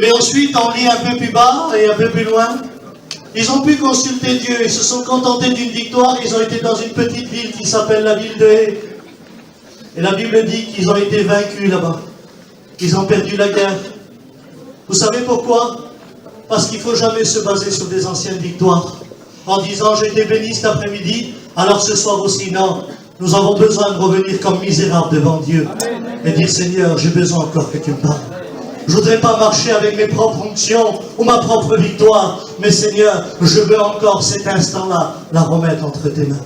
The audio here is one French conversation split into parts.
Mais ensuite, on lit un peu plus bas et un peu plus loin. Ils ont pu consulter Dieu, ils se sont contentés d'une victoire, ils ont été dans une petite ville qui s'appelle la ville de Hé. Et la Bible dit qu'ils ont été vaincus là-bas. Ils ont perdu la guerre. Vous savez pourquoi? Parce qu'il ne faut jamais se baser sur des anciennes victoires. En disant, j'ai été béni cet après-midi, alors ce soir aussi, non. Nous avons besoin de revenir comme misérables devant Dieu. Et dire, Seigneur, j'ai besoin encore que tu me parles. Je ne voudrais pas marcher avec mes propres onctions ou ma propre victoire. Mais Seigneur, je veux encore cet instant-là la remettre entre tes mains.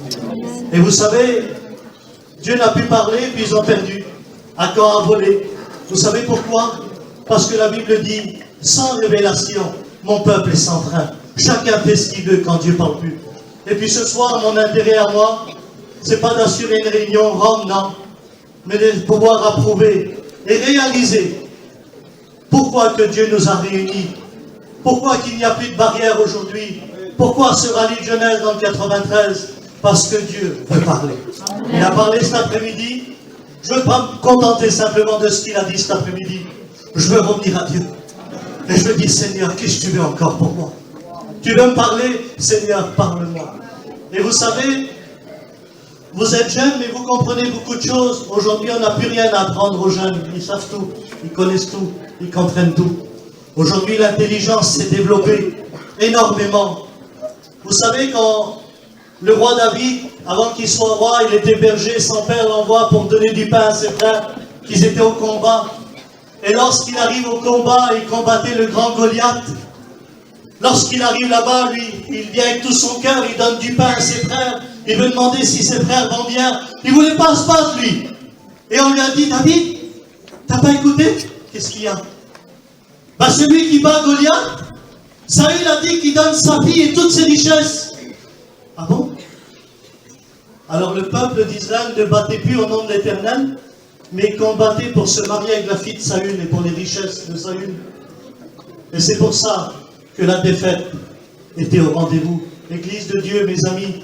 Et vous savez, Dieu n'a pu parler, puis ils ont perdu. Achan a volé. Vous savez pourquoi? Parce que la Bible dit, sans révélation, mon peuple est sans frein. Chacun fait ce qu'il veut quand Dieu ne parle plus. Et puis ce soir, mon intérêt à moi, ce n'est pas d'assurer une réunion ronde, non, mais de pouvoir approuver et réaliser pourquoi que Dieu nous a réunis, pourquoi qu'il n'y a plus de barrière aujourd'hui, pourquoi ce rallye de jeunesse dans le 93, parce que Dieu veut parler. Il a parlé cet après-midi, je ne veux pas me contenter simplement de ce qu'il a dit cet après-midi, je veux revenir à Dieu. Et je veux dire, Seigneur, qu'est-ce que tu veux encore pour moi? Tu veux me parler? Seigneur, parle-moi. Et vous savez, vous êtes jeunes, mais vous comprenez beaucoup de choses. Aujourd'hui, on n'a plus rien à apprendre aux jeunes. Ils savent tout, ils connaissent tout, ils comprennent tout. Aujourd'hui, l'intelligence s'est développée énormément. Vous savez, quand le roi David, avant qu'il soit roi, il était berger, son père l'envoie pour donner du pain à ses frères, qu'ils étaient au combat. Et lorsqu'il arrive au combat, il combattait le grand Goliath. Lorsqu'il arrive là-bas, lui, il vient avec tout son cœur, il donne du pain à ses frères. Il veut demander si ses frères vont bien. Il ne voulait pas se battre, lui. Et on lui a dit, David, t'as pas écouté? Qu'est-ce qu'il y a? Ben, celui qui bat Goliath, Saül a dit qu'il donne sa fille et toutes ses richesses. Ah bon? Alors le peuple d'Israël ne battait plus au nom de l'Éternel, mais combattait pour se marier avec la fille de Saül et pour les richesses de Saül. Et c'est pour ça que la défaite était au rendez-vous. L'Église de Dieu, mes amis,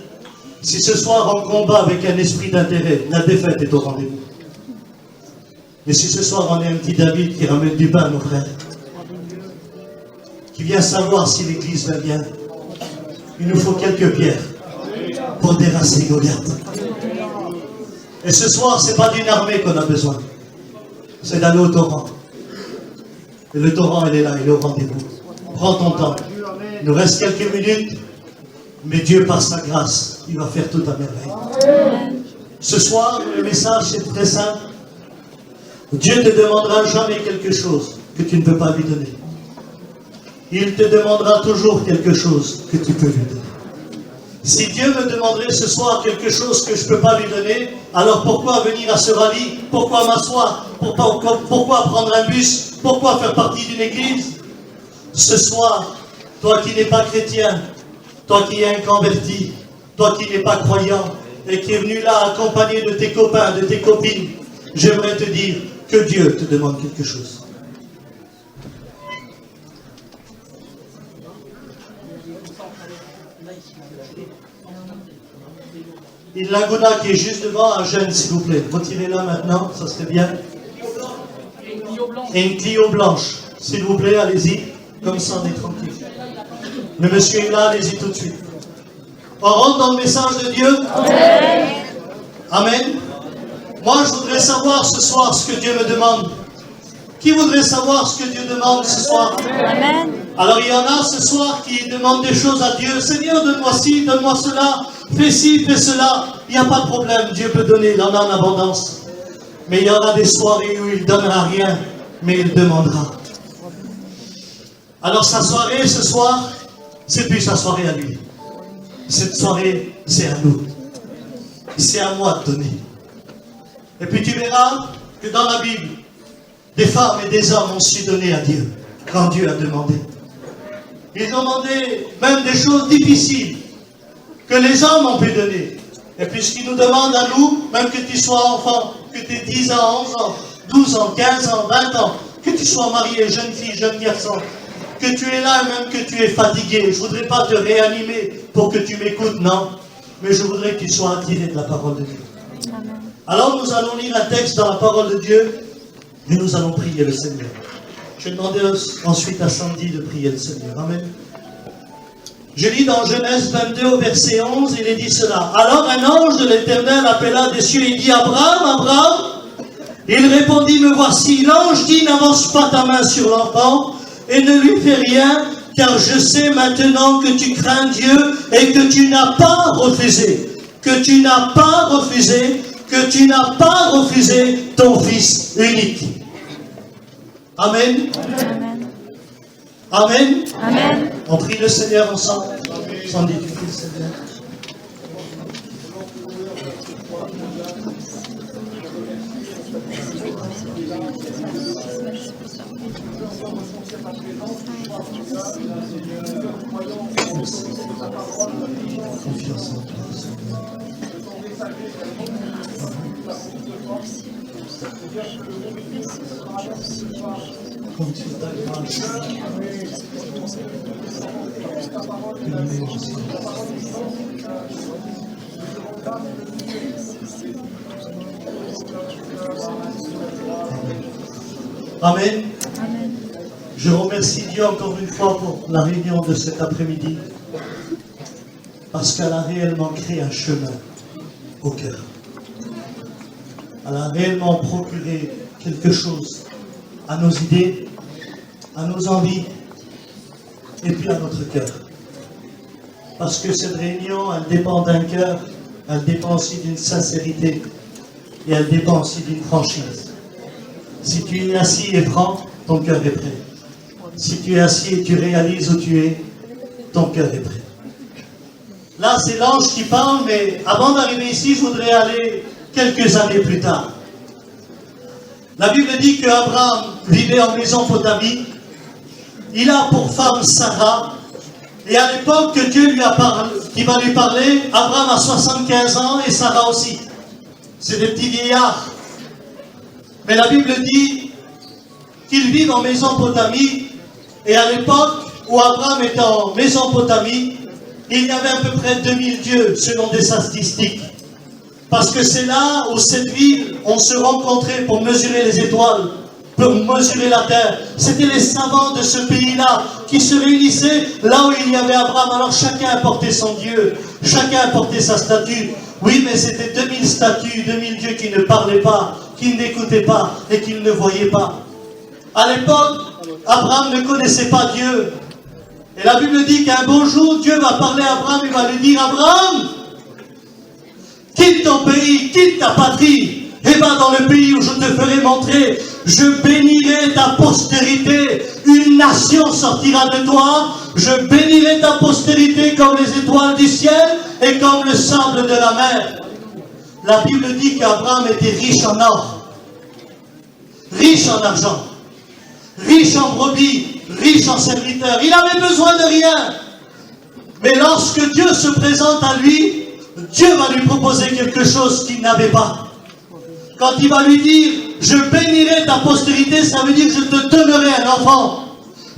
si ce soir on combat avec un esprit d'intérêt, la défaite est au rendez-vous. Mais si ce soir on est un petit David qui ramène du pain à nos frères, qui vient savoir si l'Église va bien, il nous faut quelques pierres pour déracer Goliath. Et ce soir, ce n'est pas d'une armée qu'on a besoin, c'est d'aller au torrent. Et le torrent, il est là, il est au rendez-vous. Prends ton temps. Il nous reste quelques minutes, mais Dieu, par sa grâce, il va faire tout à merveille. Ce soir, le message, c'est très simple. Dieu ne te demandera jamais quelque chose que tu ne peux pas lui donner. Il te demandera toujours quelque chose que tu peux lui donner. Si Dieu me demanderait ce soir quelque chose que je ne peux pas lui donner, alors pourquoi venir à ce rallye? Pourquoi m'asseoir? Pourquoi prendre un bus? Pourquoi faire partie d'une église? Ce soir, toi qui n'es pas chrétien, toi qui es inconverti, toi qui n'es pas croyant, et qui es venu là accompagné de tes copains, de tes copines, j'aimerais te dire que Dieu te demande quelque chose. Il Laguna qui est juste devant, un jeune s'il vous plaît. Retirez-la maintenant, ça serait bien. Et une Clio blanche. S'il vous plaît, allez-y. Comme ça, on est tranquille. Le monsieur est là, allez-y tout de suite. On rentre dans le message de Dieu. Amen. Amen. Moi, je voudrais savoir ce soir ce que Dieu me demande. Qui voudrait savoir ce que Dieu demande ce soir? Amen. Alors, il y en a ce soir qui demandent des choses à Dieu. Seigneur, donne-moi ci, donne-moi cela. Fais ci, fais cela. Il n'y a pas de problème. Dieu peut donner, il en a en abondance. Mais il y aura des soirées où il ne donnera rien, mais il demandera. Alors, sa soirée ce soir, c'est plus sa soirée à lui. Cette soirée, c'est à nous. C'est à moi de donner. Et puis tu verras que dans la Bible, des femmes et des hommes ont su donner à Dieu, quand Dieu a demandé. Ils ont demandé même des choses difficiles, que les hommes ont pu donner. Et puis ce qu'ils nous demandent à nous, même que tu sois enfant, que tu aies 10 ans, 11 ans, 12 ans, 15 ans, 20 ans, que tu sois marié, jeune fille, jeune garçon, que tu es là, même que tu es fatigué. Je ne voudrais pas te réanimer pour que tu m'écoutes, non. Mais je voudrais que tu sois attiré de la parole de Dieu. Amen. Alors nous allons lire un texte dans la parole de Dieu et nous allons prier le Seigneur. Je demandais ensuite à Sandy de prier le Seigneur. Amen. Je lis dans Genèse 22 au verset 11, il est dit cela. Alors un ange de l'Éternel appela des cieux et dit, Abraham, Abraham. Il répondit, me voici. L'ange dit, n'avance pas ta main sur l'enfant et ne lui fais rien, car je sais maintenant que tu crains Dieu et que tu n'as pas refusé. Que tu n'as pas refusé, que tu n'as pas refusé ton Fils unique. Amen. Amen. Amen. Amen. On prie le Seigneur ensemble. Sandy, tu pries le Seigneur. Confiance en toi, Seigneur. Comme tu ta grâce. Amen. Amen. Je remercie Dieu encore une fois pour la réunion de cet après-midi, parce qu'elle a réellement créé un chemin au cœur. Elle a réellement procuré quelque chose à nos idées, à nos envies, et puis à notre cœur. Parce que cette réunion, elle dépend d'un cœur, elle dépend aussi d'une sincérité, et elle dépend aussi d'une franchise. Si tu es assis et franc, ton cœur est prêt. Si tu es assis et tu réalises où tu es, ton cœur est prêt. Là, c'est l'ange qui parle, mais avant d'arriver ici, je voudrais aller quelques années plus tard. La Bible dit qu'Abraham vivait en Mésopotamie. Il a pour femme Sarah. Et à l'époque que Dieu lui a parlé, qui va lui parler, Abraham a 75 ans et Sarah aussi. C'est des petits vieillards. Mais la Bible dit qu'ils vivent en Mésopotamie. Et à l'époque où Abraham était en Mésopotamie, il y avait à peu près 2000 dieux, selon des statistiques. Parce que c'est là où cette ville, on se rencontrait pour mesurer les étoiles, pour mesurer la terre. C'était les savants de ce pays-là qui se réunissaient là où il y avait Abraham. Alors chacun apportait son Dieu, chacun apportait sa statue. Oui, mais c'était 2000 statues, 2000 dieux qui ne parlaient pas, qui n'écoutaient pas et qui ne voyaient pas. À l'époque, Abraham ne connaissait pas Dieu. Et la Bible dit qu'un beau jour, Dieu va parler à Abraham et va lui dire, Abraham, quitte ton pays, quitte ta patrie, et va dans le pays où je te ferai montrer. Je bénirai ta postérité, une nation sortira de toi, je bénirai ta postérité comme les étoiles du ciel et comme le sable de la mer. La Bible dit qu'Abraham était riche en or, riche en argent, riche en brebis, riche en serviteurs. Il n'avait besoin de rien. Mais lorsque Dieu se présente à lui, Dieu va lui proposer quelque chose qu'il n'avait pas. Quand il va lui dire, je bénirai ta postérité, ça veut dire que je te donnerai un enfant.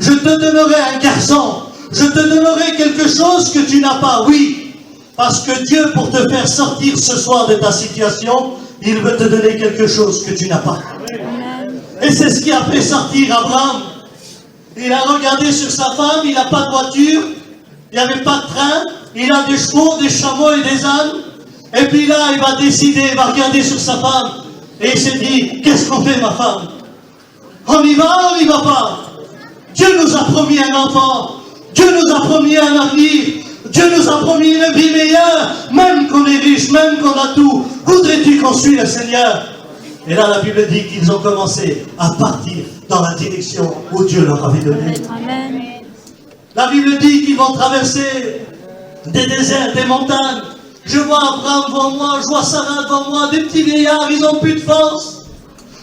Je te donnerai un garçon. Je te donnerai quelque chose que tu n'as pas. Oui, parce que Dieu, pour te faire sortir ce soir de ta situation, il veut te donner quelque chose que tu n'as pas. Et c'est ce qui a fait sortir Abraham. Il a regardé sur sa femme, il n'a pas de voiture, il n'y avait pas de train, il a des chevaux, des chameaux et des ânes. Et puis là, il va décider, il va regarder sur sa femme. Et il s'est dit, qu'est-ce qu'on fait ma femme? On y va pas? Dieu nous a promis un enfant, Dieu nous a promis un avenir, Dieu nous a promis une vie meilleure, même qu'on est riche, même qu'on a tout. Voudrais-tu qu'on suive le Seigneur? Et là, la Bible dit qu'ils ont commencé à partir dans la direction où Dieu leur avait donné. Amen. La Bible dit qu'ils vont traverser des déserts, des montagnes. Je vois Abraham devant moi, je vois Sarah devant moi, des petits vieillards, ils n'ont plus de force.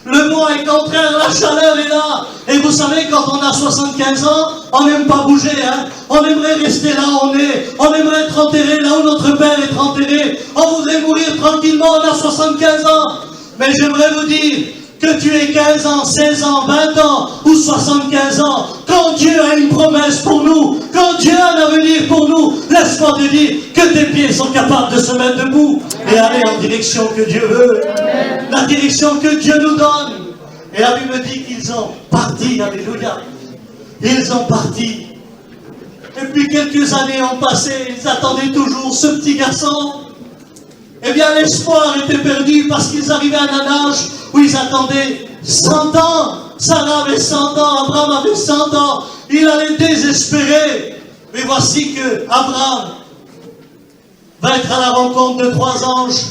Le vent est contraire, la chaleur est là. Et vous savez, quand on a 75 ans, on n'aime pas bouger. Hein? On aimerait rester là où on est. On aimerait être enterré là où notre père est enterré. On voudrait mourir tranquillement, on a 75 ans. Mais j'aimerais vous dire que tu aies 15 ans, 16 ans, 20 ans ou 75 ans, quand Dieu a une promesse pour nous, quand Dieu a un avenir pour nous, laisse-moi te dire que tes pieds sont capables de se mettre debout et aller en direction que Dieu veut, la direction que Dieu nous donne. Et la Bible dit qu'ils ont parti, alléluia. Ils ont parti. Et puis quelques années ont passé, ils attendaient toujours ce petit garçon. Eh bien l'espoir était perdu parce qu'ils arrivaient à un âge où ils attendaient 100 ans. Sarah avait 100 ans, Abraham avait 100 ans. Il allait désespérer. Mais voici que Abraham va être à la rencontre de 3 anges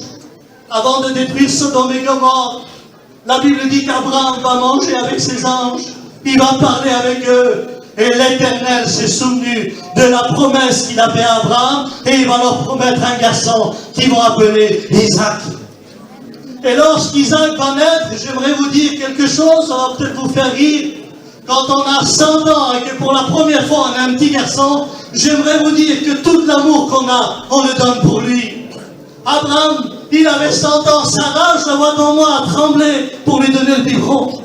avant de détruire Sodome et Gomorrhe. La Bible dit qu'Abraham va manger avec ses anges. Il va parler avec eux. Et l'Éternel s'est souvenu de la promesse qu'il a fait à Abraham. Et il va leur promettre un garçon qu'ils vont appeler Isaac. Et lorsqu'Isaac va naître, j'aimerais vous dire quelque chose, ça va peut-être vous faire rire. Quand on a 100 ans et que pour la première fois on a un petit garçon, j'aimerais vous dire que tout l'amour qu'on a, on le donne pour lui. Abraham, il avait 100 ans, Sarah, je la vois devant moi à trembler pour lui donner le biberon.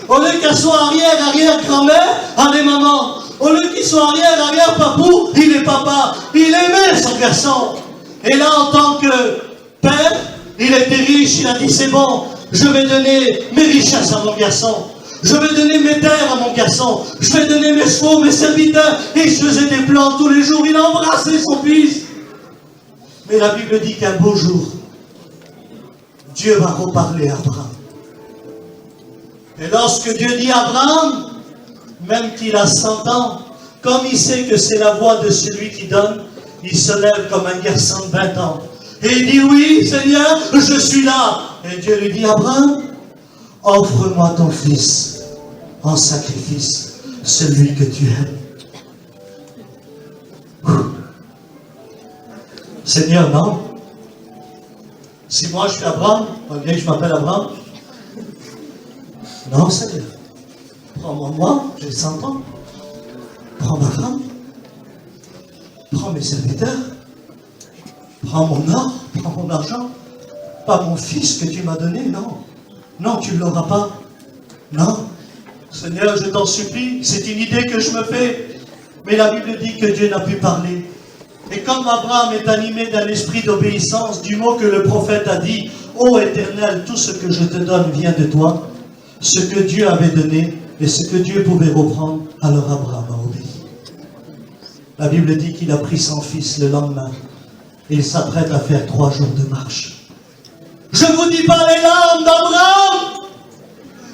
Au lieu qu'elle soit arrière-grand-mère, allez maman. Au lieu qu'il soit arrière-papou, il est papa. Il aimait son garçon. Et là, en tant que père, il était riche, il a dit c'est bon, je vais donner mes richesses à mon garçon. Je vais donner mes terres à mon garçon. Je vais donner mes chevaux, mes serviteurs. Et je faisais des plans tous les jours. Il a embrassé son fils. Mais la Bible dit qu'un beau jour, Dieu va reparler à Abraham. Et lorsque Dieu dit à Abraham, même qu'il a 100 ans, comme il sait que c'est la voix de celui qui donne, il se lève comme un garçon de 20 ans. Et il dit, oui, Seigneur, je suis là. Et Dieu lui dit, Abraham, offre-moi ton fils en sacrifice, celui que tu aimes. Seigneur, non. Si moi je suis Abraham, malgré que je m'appelle Abraham, non, Seigneur. Prends-moi moi, j'ai 100 ans. Prends ma femme. Prends mes serviteurs. Prends mon or, prends mon argent. Pas mon fils que tu m'as donné, non. Non, tu ne l'auras pas. Non. Seigneur, je t'en supplie, c'est une idée que je me fais. Mais la Bible dit que Dieu n'a pu parler. Et comme Abraham est animé d'un esprit d'obéissance, du mot que le prophète a dit, ô Éternel, tout ce que je te donne vient de toi. Ce que Dieu avait donné et ce que Dieu pouvait reprendre, alors Abraham a obéi. La Bible dit qu'il a pris son fils le lendemain et il s'apprête à faire 3 jours de marche. Je ne vous dis pas les larmes d'Abraham,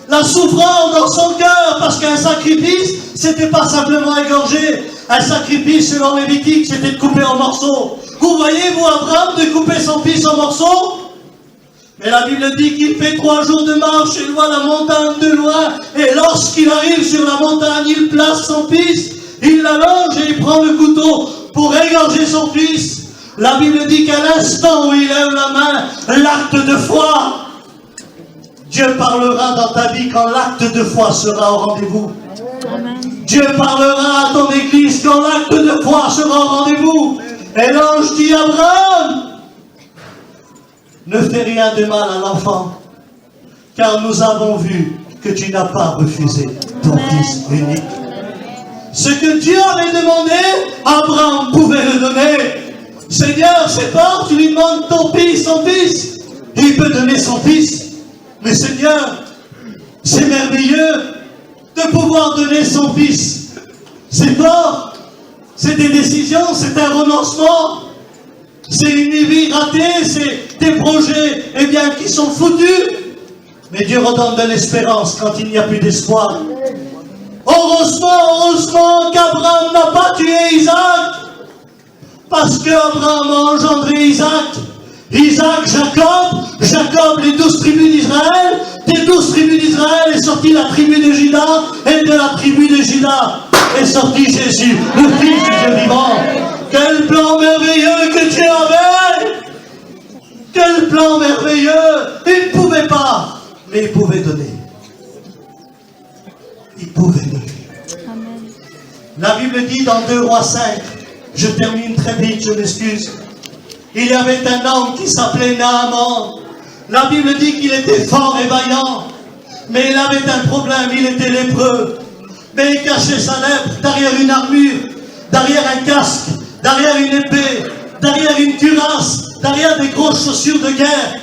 la souffrance dans son cœur, parce qu'un sacrifice, c'était pas simplement égorger. Un sacrifice selon Lévitique, c'était de couper en morceaux. Vous voyez, vous, Abraham, de couper son fils en morceaux? Mais la Bible dit qu'il fait 3 jours de marche et il voit la montagne de loin. Et lorsqu'il arrive sur la montagne, il place son fils, il l'allonge et il prend le couteau pour égorger son fils. La Bible dit qu'à l'instant où il lève la main, l'acte de foi, Dieu parlera dans ta vie quand l'acte de foi sera au rendez-vous. Dieu parlera à ton église quand l'acte de foi sera au rendez-vous. Et l'ange dit à Abraham, ne fais rien de mal à l'enfant, car nous avons vu que tu n'as pas refusé ton fils unique. Ce que Dieu avait demandé, Abraham pouvait le donner. Seigneur, c'est fort, tu lui demandes ton fils, son fils. Il peut donner son fils. Mais Seigneur, c'est merveilleux de pouvoir donner son fils. C'est fort. C'est des décisions, c'est un renoncement. C'est une vie ratée, c'est des projets, eh bien, qui sont foutus. Mais Dieu redonne de l'espérance quand il n'y a plus d'espoir. Heureusement qu'Abraham n'a pas tué Isaac. Parce qu'Abraham a engendré Isaac. Isaac, Jacob, les 12 tribus d'Israël. Des 12 tribus d'Israël est sortie la tribu de Juda. Et de la tribu de Juda est sorti Jésus, le Fils du Dieu vivant. Quel plan merveilleux que Dieu avait! Quel plan merveilleux! Il ne pouvait pas, mais il pouvait donner. Il pouvait donner. Amen. La Bible dit dans 2 Rois 5, je termine très vite, je m'excuse. Il y avait un homme qui s'appelait Naaman. La Bible dit qu'il était fort et vaillant, mais il avait un problème, il était lépreux. Mais il cachait sa lèpre derrière une armure, derrière un casque, derrière une épée, derrière une cuirasse, derrière des grosses chaussures de guerre.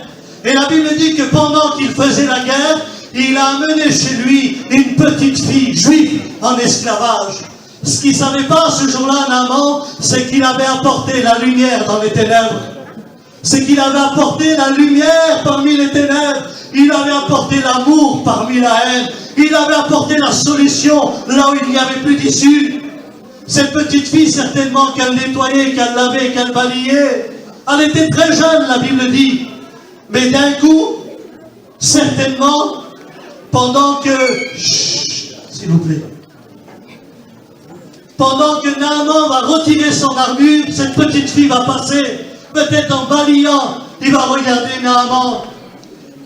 Et la Bible dit que pendant qu'il faisait la guerre, il a amené chez lui une petite fille juive en esclavage. Ce qu'il ne savait pas ce jour-là, Naaman, c'est qu'il avait apporté la lumière dans les ténèbres. C'est qu'il avait apporté la lumière parmi les ténèbres. Il avait apporté l'amour parmi la haine. Il avait apporté la solution là où il n'y avait plus d'issue. Cette petite fille, certainement qu'elle nettoyait, qu'elle lavait, qu'elle balayait. Elle était très jeune, la Bible dit. Mais d'un coup, certainement, pendant que... Chut, s'il vous plaît. Pendant que Naaman va retirer son armure, cette petite fille va passer, peut-être en balayant, il va regarder Naaman.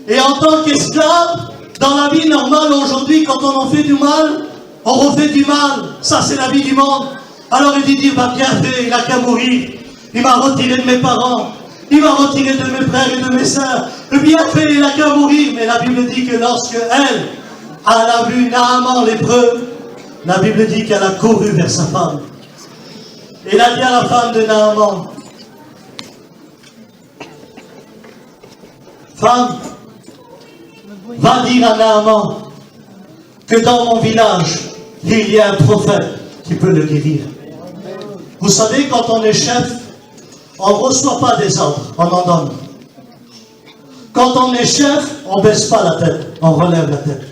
Et en tant qu'esclave, dans la vie normale aujourd'hui, quand on en fait du mal, on refait du mal. Ça, c'est la vie du monde. Alors il dit, bah, bien fait, il n'a qu'à mourir. Il m'a retiré de mes parents. Il m'a retiré de mes frères et de mes sœurs. Bien fait, il n'a qu'à mourir. Mais la Bible dit que lorsque elle a vu Naaman lépreux, la Bible dit qu'elle a couru vers sa femme. Et elle a dit à la femme de Naaman, femme, va dire à Naaman que dans mon village, il y a un prophète qui peut le guérir. Vous savez, quand on est chef, on ne reçoit pas des ordres, on en donne. Quand on est chef, on ne baisse pas la tête, on relève la tête.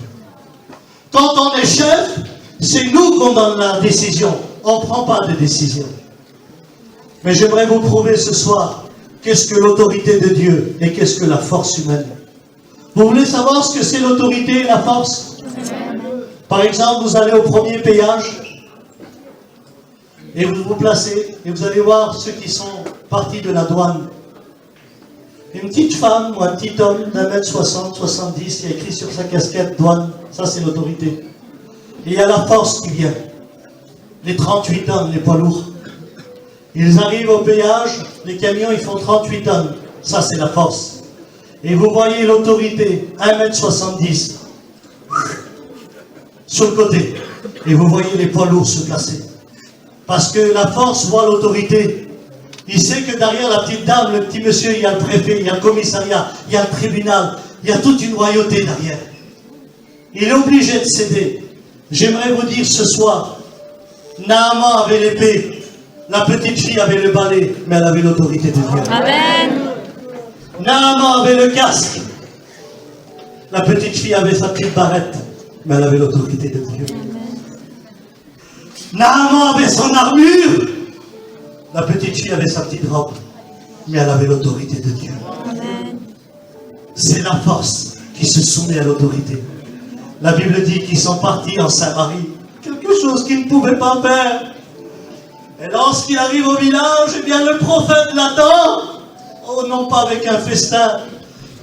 Quand on est chef, c'est nous qu'on donne la décision, on ne prend pas de décision. Mais j'aimerais vous prouver ce soir, qu'est-ce que l'autorité de Dieu et qu'est-ce que la force humaine. Vous voulez savoir ce que c'est l'autorité et la force? Par exemple, vous allez au premier péage, et vous vous placez, et vous allez voir ceux qui sont partis de la douane. Une petite femme ou un petit homme d'1m60, 70, qui a écrit sur sa casquette douane, ça c'est l'autorité. Et il y a la force qui vient. Les 38 tonnes, les poids lourds. Ils arrivent au péage, les camions ils font 38 tonnes, ça c'est la force. Et vous voyez l'autorité, 1m70, sur le côté. Et vous voyez les poids lourds se placer. Parce que la force voit l'autorité. Il sait que derrière la petite dame, le petit monsieur, il y a le préfet, il y a le commissariat, il y a le tribunal, il y a toute une royauté derrière. Il est obligé de céder. J'aimerais vous dire ce soir, Naaman avait l'épée, la petite fille avait le balai, mais elle avait l'autorité de Dieu. Amen. Naaman avait le casque, la petite fille avait sa petite barrette, mais elle avait l'autorité de Dieu. Naaman avait son armure, la petite fille avait sa petite robe, mais elle avait l'autorité de Dieu. C'est la force qui se soumet à l'autorité. La Bible dit qu'ils sont partis en Samarie, quelque chose qu'ils ne pouvaient pas faire. Et lorsqu'il arrive au village, eh bien le prophète l'attend. Oh, non pas avec un festin,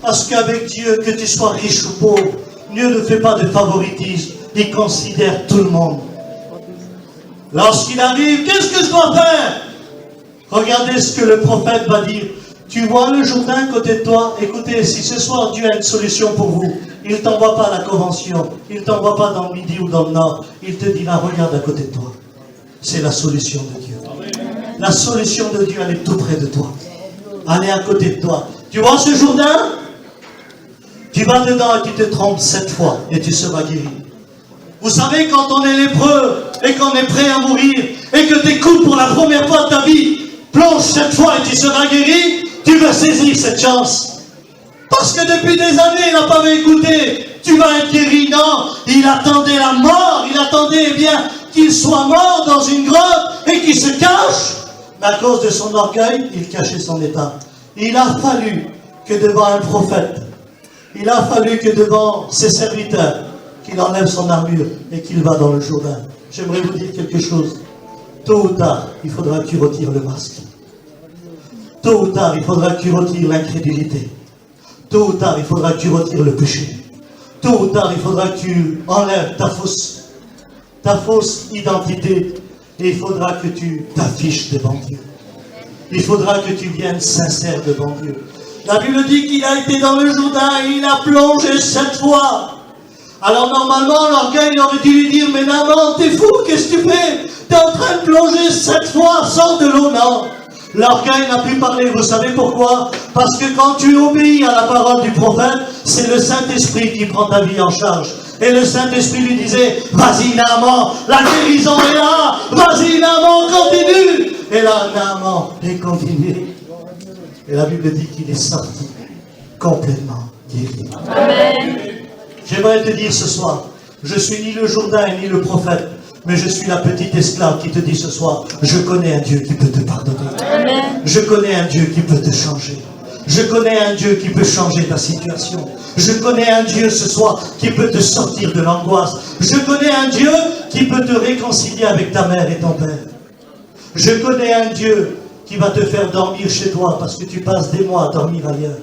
parce qu'avec Dieu, que tu sois riche ou pauvre, Dieu ne fait pas de favoritisme, il considère tout le monde. Lorsqu'il arrive, qu'est-ce que je dois faire? Regardez ce que le prophète va dire. Tu vois le Jourdain à côté de toi? Écoutez, si ce soir Dieu a une solution pour vous, il ne t'envoie pas à la convention, il ne t'envoie pas dans le midi ou dans le nord, il te dira, regarde à côté de toi. C'est la solution de Dieu. La solution de Dieu, elle est tout près de toi. Elle est à côté de toi. Tu vois ce Jourdain? Tu vas dedans et tu te trompes 7 fois et tu seras guéri. Vous savez, quand on est lépreux et qu'on est prêt à mourir et que tes coups pour la première fois de ta vie plonge 7 fois et tu seras guéri, tu veux saisir cette chance. Parce que depuis des années, il n'a pas écouté. Tu vas être guéri. Non, il attendait la mort. Il attendait eh bien qu'il soit mort dans une grotte et qu'il se cache. Mais à cause de son orgueil, il cachait son état. Il a fallu que devant un prophète, il a fallu que devant ses serviteurs, qu'il enlève son armure et qu'il va dans le Jourdain. J'aimerais vous dire quelque chose. Tôt ou tard, il faudra que tu retires le masque. Tôt ou tard, il faudra que tu retires l'incrédulité. Tôt ou tard, il faudra que tu retires le péché. Tôt ou tard, il faudra que tu enlèves ta fausse identité. Et il faudra que tu t'affiches devant Dieu. Il faudra que tu viennes sincère devant Dieu. La Bible dit qu'il a été dans le Jourdain et il a plongé 7 fois. Alors normalement, l'orgueil aurait dû lui dire, mais Naaman, t'es fou, qu'est-ce que tu fais? T'es en train de plonger 7 fois, sors de l'eau, non. L'orgueil n'a plus parlé. Vous savez pourquoi? Parce que quand tu obéis à la parole du prophète, c'est le Saint-Esprit qui prend ta vie en charge. Et le Saint-Esprit lui disait, vas-y Naaman, la guérison est là, vas-y Naaman, continue. Et là, Naaman est continué. Et la Bible dit qu'il est sorti complètement guéri. Amen. J'aimerais te dire ce soir, je suis ni le Jourdain ni le prophète, mais je suis la petite esclave qui te dit ce soir, je connais un Dieu qui peut te pardonner. Amen. Je connais un Dieu qui peut te changer. Je connais un Dieu qui peut changer ta situation. Je connais un Dieu ce soir qui peut te sortir de l'angoisse. Je connais un Dieu qui peut te réconcilier avec ta mère et ton père. Je connais un Dieu qui va te faire dormir chez toi parce que tu passes des mois à dormir ailleurs.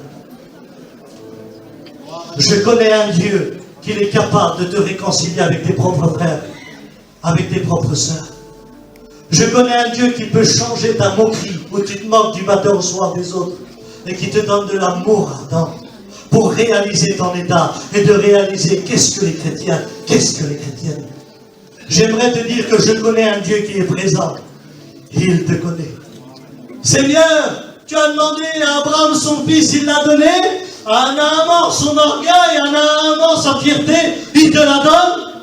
Je connais un Dieu qui est capable de te réconcilier avec tes propres frères, avec tes propres sœurs. Je connais un Dieu qui peut changer ta moquerie où tu te moques du matin au soir des autres et qui te donne de l'amour ardent pour réaliser ton état et de réaliser qu'est-ce que les chrétiens, qu'est-ce que les chrétiennes. J'aimerais te dire que je connais un Dieu qui est présent. Il te connaît. Seigneur, tu as demandé à Abraham son fils, il l'a donné. À Naaman son orgueil, à Naaman sa fierté, il te la donne.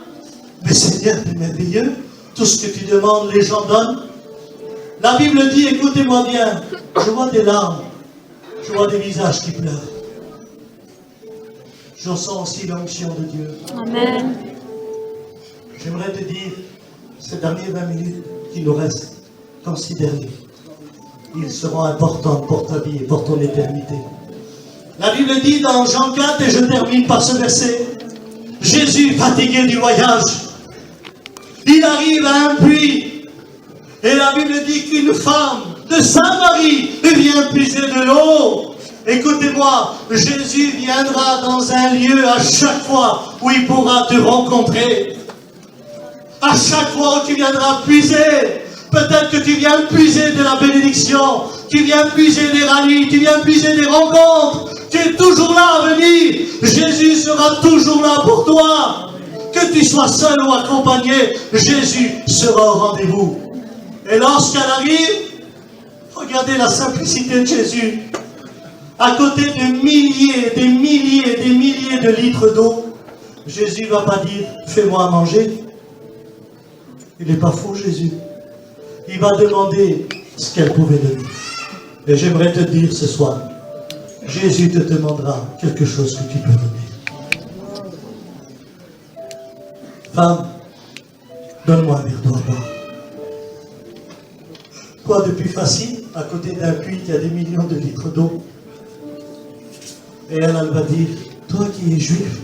Mais Seigneur, c'est merveilleux. Tout ce que tu demandes, les gens donnent. La Bible dit, écoutez-moi bien, je vois des larmes, je vois des visages qui pleurent. Je sens aussi l'onction de Dieu. Amen. J'aimerais te dire, ces dernières 20 minutes qui nous restent, considère-les. Ils seront importants pour ta vie et pour ton éternité. La Bible dit dans Jean 4, et je termine par ce verset, Jésus, fatigué du voyage, il arrive à un puits, et la Bible dit qu'une femme de Samarie vient puiser de l'eau. Écoutez-moi, Jésus viendra dans un lieu à chaque fois où il pourra te rencontrer. À chaque fois où tu viendras puiser, peut-être que tu viens puiser de la bénédiction, tu viens puiser des rallyes, tu viens puiser des rencontres, tu es toujours là à venir. Jésus sera toujours là pour toi. Que tu sois seul ou accompagné, Jésus sera au rendez-vous. Et lorsqu'elle arrive, regardez la simplicité de Jésus. À côté de milliers, des milliers, des milliers de litres d'eau, Jésus ne va pas dire « fais-moi à manger ». Il n'est pas fou, Jésus. Il va demander ce qu'elle pouvait donner. Et j'aimerais te dire ce soir, Jésus te demandera quelque chose que tu peux donner. Femme, donne-moi un verre d'eau à boire. Quoi de plus facile, à côté d'un puits qui a des millions de litres d'eau? Et elle va dire, toi qui es juif,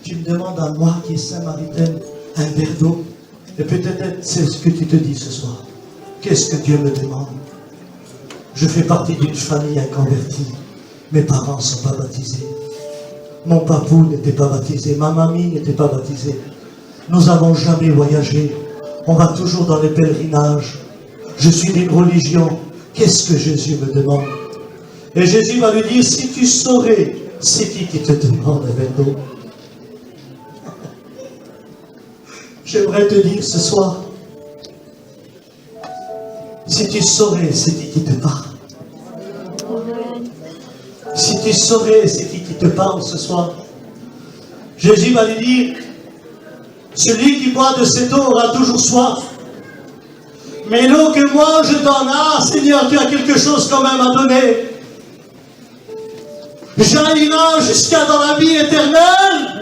tu me demandes à moi qui est samaritaine un verre d'eau. Et peut-être c'est ce que tu te dis ce soir. Qu'est-ce que Dieu me demande? Je fais partie d'une famille inconvertie. Mes parents ne sont pas baptisés. Mon papou n'était pas baptisé. Ma mamie n'était pas baptisée. Nous n'avons jamais voyagé. On va toujours dans les pèlerinages. Je suis d'une religion. Qu'est-ce que Jésus me demande? Et Jésus va lui dire, si tu saurais, c'est qui te demande un verre d'eau? J'aimerais te dire ce soir, si tu saurais, c'est qui te parle? Si tu saurais, c'est qui te parle ce soir? Jésus va lui dire, celui qui boit de cette eau aura toujours soif. Mais l'eau que moi je donne, ah Seigneur, tu as quelque chose quand même à donner. J'allira jusqu'à dans la vie éternelle.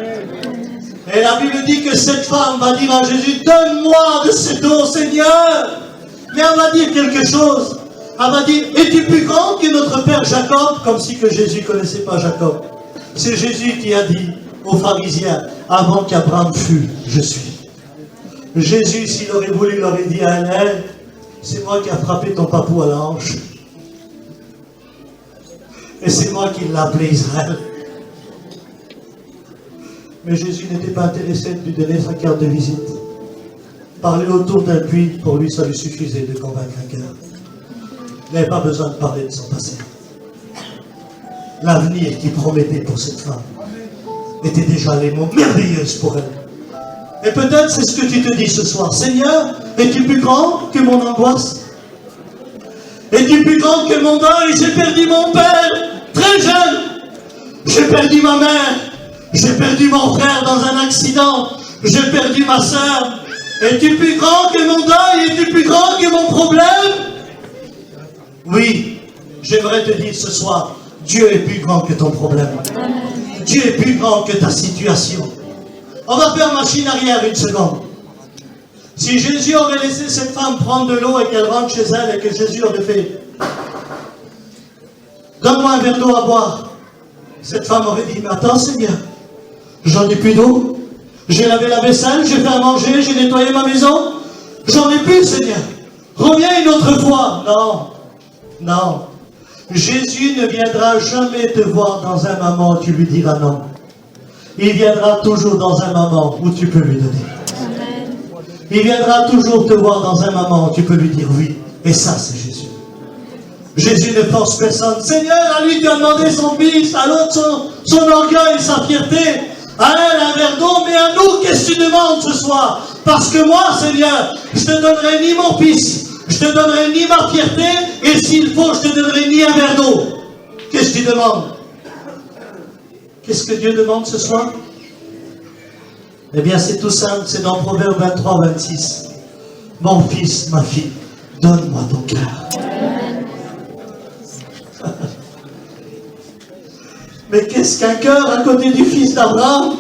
Et la Bible dit que cette femme va dire à Jésus, donne-moi de cette eau, Seigneur. Mais elle va dire quelque chose. Elle va dire, es-tu plus grand que notre père Jacob? Comme si que Jésus ne connaissait pas Jacob. C'est Jésus qui a dit aux pharisiens, avant qu'Abraham fût, je suis. Jésus, s'il aurait voulu, il aurait dit à elle, c'est moi qui a frappé ton papou à la hanche. Et c'est moi qui l'ai appelé Israël. Mais Jésus n'était pas intéressé de lui donner sa carte de visite. Parler autour d'un puits, pour lui, ça lui suffisait de convaincre un cœur. Il n'avait pas besoin de parler de son passé. L'avenir qu'il promettait pour cette femme était déjà les mots merveilleux pour elle. Et peut-être c'est ce que tu te dis ce soir. Seigneur, es-tu plus grand que mon angoisse? Es-tu plus grand que mon deuil? J'ai perdu mon père, très jeune. J'ai perdu ma mère. J'ai perdu mon frère dans un accident. J'ai perdu ma sœur. Es-tu plus grand que mon deuil? Es-tu plus grand que mon problème? Oui, j'aimerais te dire ce soir, Dieu est plus grand que ton problème. Dieu est plus grand que ta situation. On va faire machine arrière une seconde. Si Jésus aurait laissé cette femme prendre de l'eau et qu'elle rentre chez elle et que Jésus aurait fait « Donne-moi un verre d'eau à boire », cette femme aurait dit « Mais attends Seigneur, j'en ai plus d'eau, j'ai lavé la vaisselle, j'ai fait à manger, j'ai nettoyé ma maison, j'en ai plus Seigneur, reviens une autre fois. » Non, non. Jésus ne viendra jamais te voir dans un moment où tu lui diras non. Il viendra toujours dans un moment où tu peux lui donner. Il viendra toujours te voir dans un moment où tu peux lui dire oui. Et ça, c'est Jésus. Jésus ne force personne. Seigneur, à lui, tu as demandé son fils, à l'autre son orgueil, sa fierté. À elle, un verre d'eau, mais à nous, qu'est-ce que tu demandes ce soir? Parce que moi, Seigneur, je te donnerai ni mon fils, je te donnerai ni ma fierté, et s'il faut, je te donnerai ni un verre d'eau. Qu'est-ce que tu demandes? Qu'est-ce que Dieu demande ce soir? Eh bien, c'est tout simple, c'est dans Proverbe 23, 26. Mon fils, ma fille, donne-moi ton cœur. Mais qu'est-ce qu'un cœur à côté du fils d'Abraham?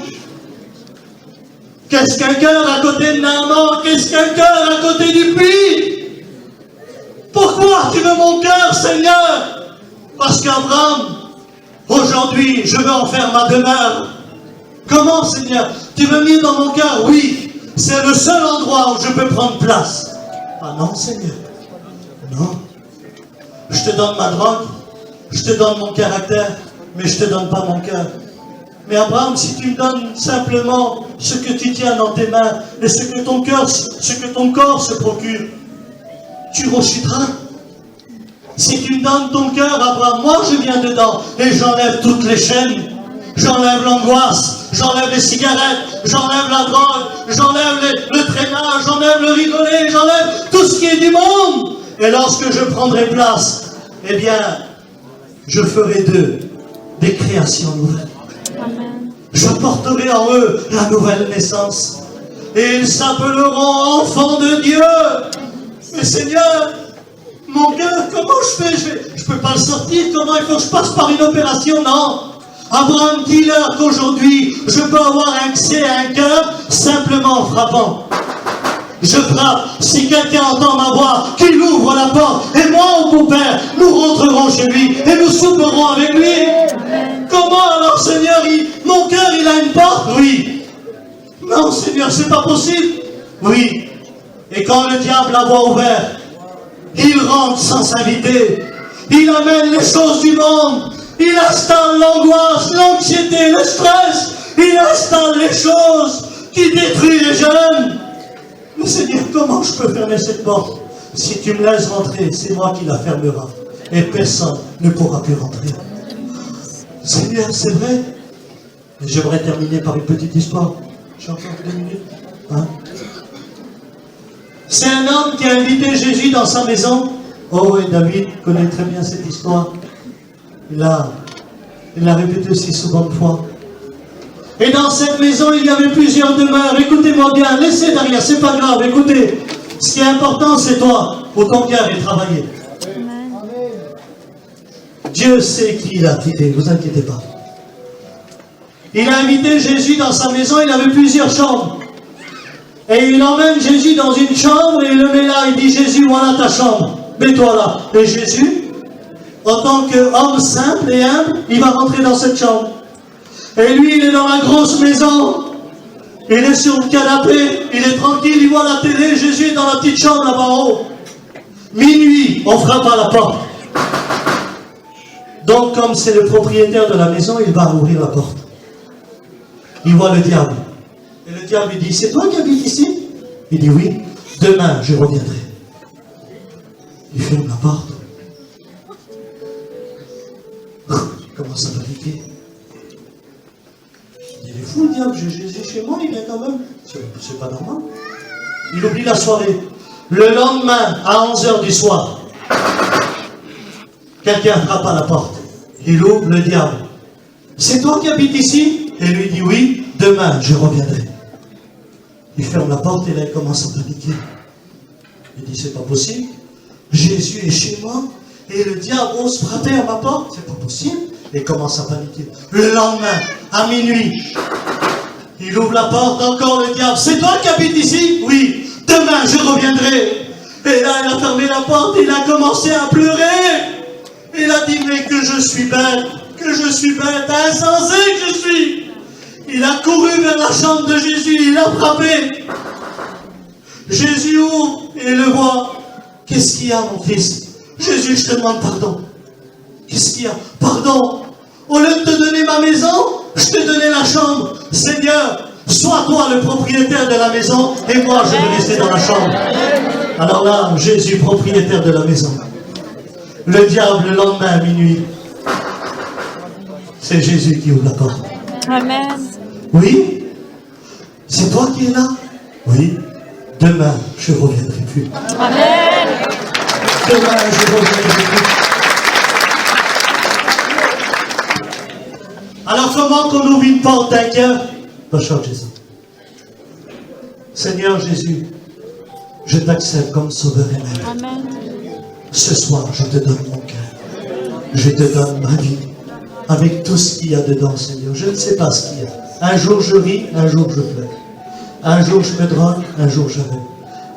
Qu'est-ce qu'un cœur à côté de Naaman? Qu'est-ce qu'un cœur à côté du puits? Pourquoi tu veux mon cœur, Seigneur? Parce qu'Abraham, aujourd'hui, je veux en faire ma demeure. Comment, Seigneur? Tu veux venir dans mon cœur? Oui, c'est le seul endroit où je peux prendre place. Ah non, Seigneur. Non. Je te donne ma drogue, je te donne mon caractère, mais je ne te donne pas mon cœur. Mais Abraham, si tu me donnes simplement ce que tu tiens dans tes mains et ce que ton cœur, ce que ton corps se procure, tu rechuteras. Si tu me donnes ton cœur, Abraham, moi je viens dedans et j'enlève toutes les chaînes. J'enlève l'angoisse, j'enlève les cigarettes, j'enlève la drogue, j'enlève le traînage, j'enlève le rigoler, j'enlève tout ce qui est du monde. Et lorsque je prendrai place, eh bien, je ferai d'eux des créations nouvelles. Amen. Je porterai en eux la nouvelle naissance. Et ils s'appelleront enfants de Dieu. Mais Seigneur, mon cœur, comment je fais? Je ne peux pas le sortir. Comment il faut que je passe par une opération? Non. Abraham, dis-leur qu'aujourd'hui, je peux avoir accès à un cœur simplement en frappant. Je frappe. Si quelqu'un entend ma voix, qu'il ouvre la porte. Et moi, mon Père, nous rentrerons chez lui et nous souperons avec lui. Comment alors, Seigneur, mon cœur, il a une porte? Oui. Non, Seigneur, c'est pas possible. Oui. Et quand le diable la voit ouverte, il rentre sans s'inviter. Il amène les choses du monde. Il installe l'angoisse, l'anxiété, le stress. Il installe les choses qui détruisent les jeunes. Mais Seigneur, comment je peux fermer cette porte? Si tu me laisses rentrer, c'est moi qui la fermera. Et personne ne pourra plus rentrer. Seigneur, c'est vrai. Et j'aimerais terminer par une petite histoire. J'ai encore 2 minutes. Hein? C'est un homme qui a invité Jésus dans sa maison. Oh, et David connaît très bien cette histoire. Il l'a répété aussi souvent de fois. Et dans cette maison, il y avait plusieurs demeures. Écoutez-moi bien, laissez derrière, c'est pas grave, écoutez. Ce qui est important, c'est toi, où ton cœur est travaillé. Dieu sait qui il a quitté, ne vous inquiétez pas. Il a invité Jésus dans sa maison, il avait plusieurs chambres. Et il emmène Jésus dans une chambre et il le met là, il dit Jésus, voilà ta chambre, mets-toi là. Et Jésus, en tant qu'homme simple et humble, il va rentrer dans cette chambre. Et lui, il est dans la grosse maison. Il est sur le canapé, il est tranquille, il voit la télé. Jésus est dans la petite chambre là-bas en haut. Minuit, on frappe à la porte. Donc, comme c'est le propriétaire de la maison, il va ouvrir la porte. Il voit le diable. Et le diable lui dit, c'est toi qui habites ici? Il dit, oui, demain je reviendrai. Il ferme la porte. Il commence à paniquer. Il est fou le diable, j'ai Jésus chez moi, il vient quand même. C'est pas normal. Il oublie la soirée. Le lendemain, à 11h du soir, Quelqu'un frappe à la porte. Il ouvre, le diable. C'est toi qui habites ici? Et lui dit oui, demain je reviendrai. Il ferme la porte et là il commence à paniquer. Il dit c'est pas possible. Jésus est chez moi et le diable ose frapper à ma porte. C'est pas possible. Et il commence à paniquer. Le lendemain, à minuit, il ouvre la porte, encore le diable. C'est toi qui habites ici? Oui, demain je reviendrai. Et là il a fermé la porte et il a commencé à pleurer. Il a dit mais que je suis bête, insensé que je suis. Il a couru vers la chambre de Jésus, il a frappé. Jésus ouvre et le voit. Qu'est-ce qu'il y a, mon fils? Jésus, je te demande pardon. Qu'est-ce qu'il y a? Pardon. Au lieu de te donner ma maison, je te donnais la chambre. Seigneur, sois toi le propriétaire de la maison et moi je vais rester dans la chambre. Alors là, Jésus, propriétaire de la maison. Le diable, le lendemain à minuit, c'est Jésus qui ouvre la porte. Amen. Oui? C'est toi qui es là? Oui. Demain, je ne reviendrai plus. Amen. Demain, je ne reviendrai plus. Alors, comment qu'on ouvre une porte d'un cœur? Dans Jésus. Seigneur Jésus, je t'accepte comme sauveur et maître. Amen. Ce soir, je te donne mon cœur. Je te donne ma vie. Avec tout ce qu'il y a dedans, Seigneur. Je ne sais pas ce qu'il y a. Un jour, je ris, un jour, je pleure. Un jour, je me drogue, un jour, je rêve.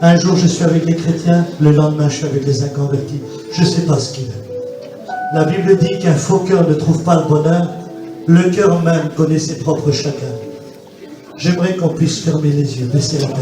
Un jour, je suis avec les chrétiens, le lendemain, je suis avec les inconvertis. Je ne sais pas ce qu'il y a. La Bible dit qu'un faux cœur ne trouve pas le bonheur. Le cœur même connaît ses propres chagrins. J'aimerais qu'on puisse fermer les yeux, baisser la tête.